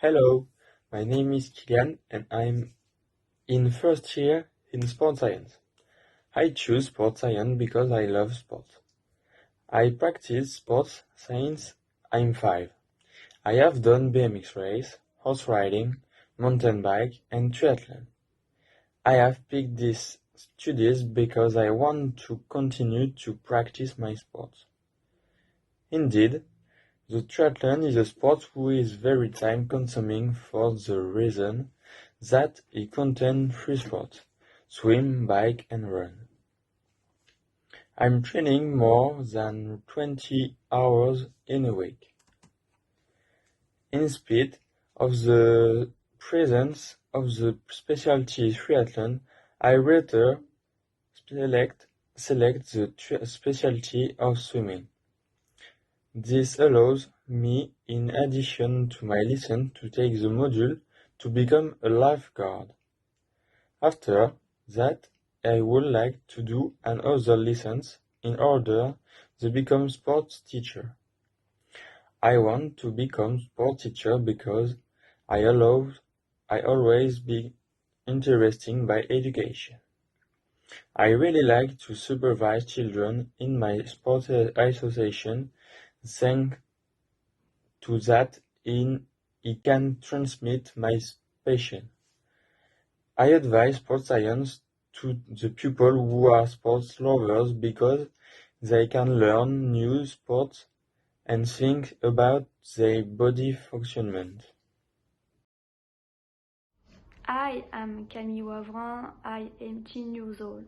Hello, my name is Kilian and I'm in first year in sports science. I choose sports science because I love sports. I practice sports since I'm 5. I have done BMX race, horse riding, mountain bike and triathlon. I have picked these studies because I want to continue to practice my sports. Indeed, the triathlon is a sport which is very time consuming for the reason that it contains three sports: swim, bike and run. I'm training more than 20 hours in a week. In spite of the presence of the specialty triathlon, I rather select the specialty of swimming. This allows me, in addition to my lesson, to take the module to become a lifeguard. After that, I would like to do another lessons in order to become sports teacher. I want to become sports teacher because I always be interested by education. I really like to supervise children in my sports association, thanks to that it can transmit my passion. I advise sports science to the people who are sports lovers because they can learn new sports and think about their body functionment. I am Camille Wavrin, I am 10 years old.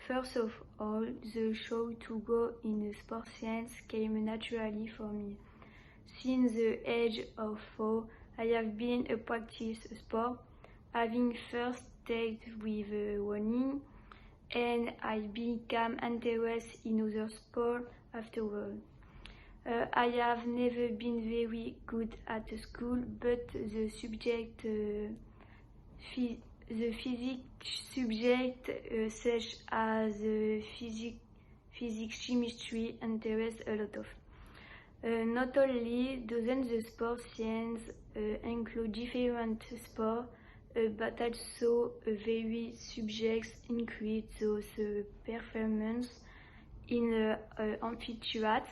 First of all, the choice to go in sports science came naturally for me. Since the age of 4, I have been a practice sport, having first started with running, and I became interested in other sports afterward. I have never been very good at school, but the physics subject such as physics, chemistry interest a lot of. Not only doesn't the sports science include different sports, but also very subjects include those performance in amphitheatre,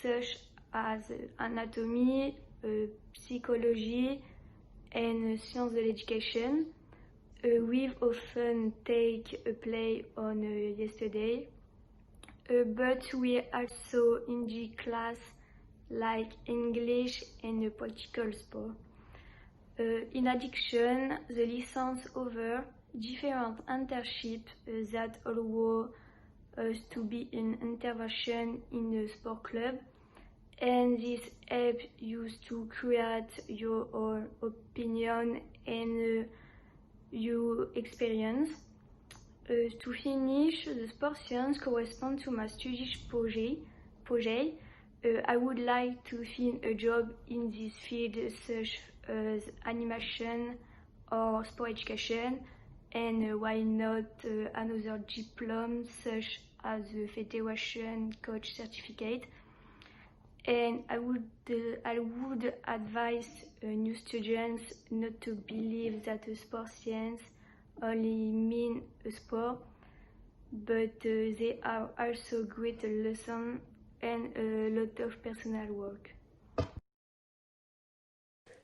such as anatomy, psychology, and science de l'education. We've often take a play on yesterday, but we also in the class like English and practical sport. In addition, the license over different internships that allow us to be in intervention in a sport club, and this helps you to create your own opinion and your experience. To finish, the sports science corresponds to my studies project. I would like to find a job in this field such as animation or sport education, and why not another diploma such as the Federation Coach Certificate. And I would advise new students not to believe that sports science only mean a sport, but they are also great lessons and a lot of personal work.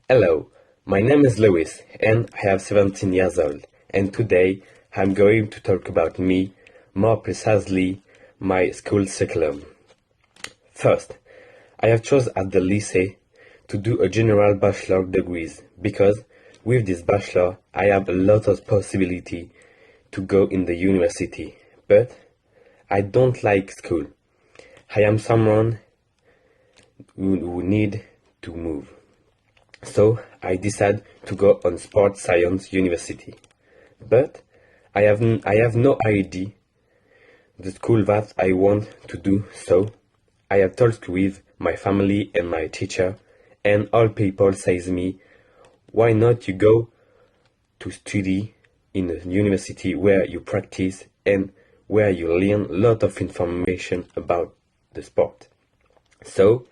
Hello, my name is Lewis and I have 17 years old, and today I'm going to talk about me, more precisely my school curriculum. First, I have chosen at the lycée to do a general bachelor degrees because with this bachelor I have a lot of possibility to go in the university, but I don't like school. I am someone who need to move. So I decided to go on sports science university. But I have no idea the school that I want to do, so I have talked with my family and my teacher, and all people says me, why not you go to study in a university where you practice and where you learn a lot of information about the sport. So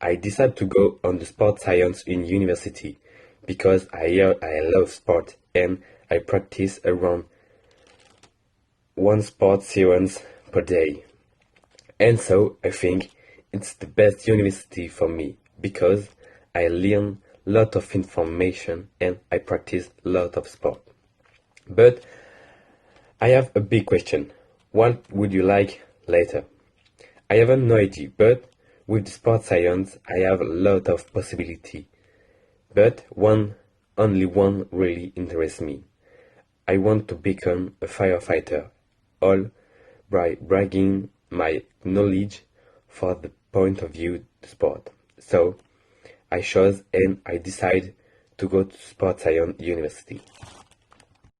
I decided to go on the sports science in university because I love sport and I practice around one sport session per day. And so I think it's the best university for me because I learn a lot of information and I practice a lot of sport. But I have a big question. What would you like later? I haven't no idea, but with sports science I have a lot of possibility. But only one really interests me. I want to become a firefighter, all by bragging my knowledge for the point of view sport. So I chose and I decided to go to Sports Science University.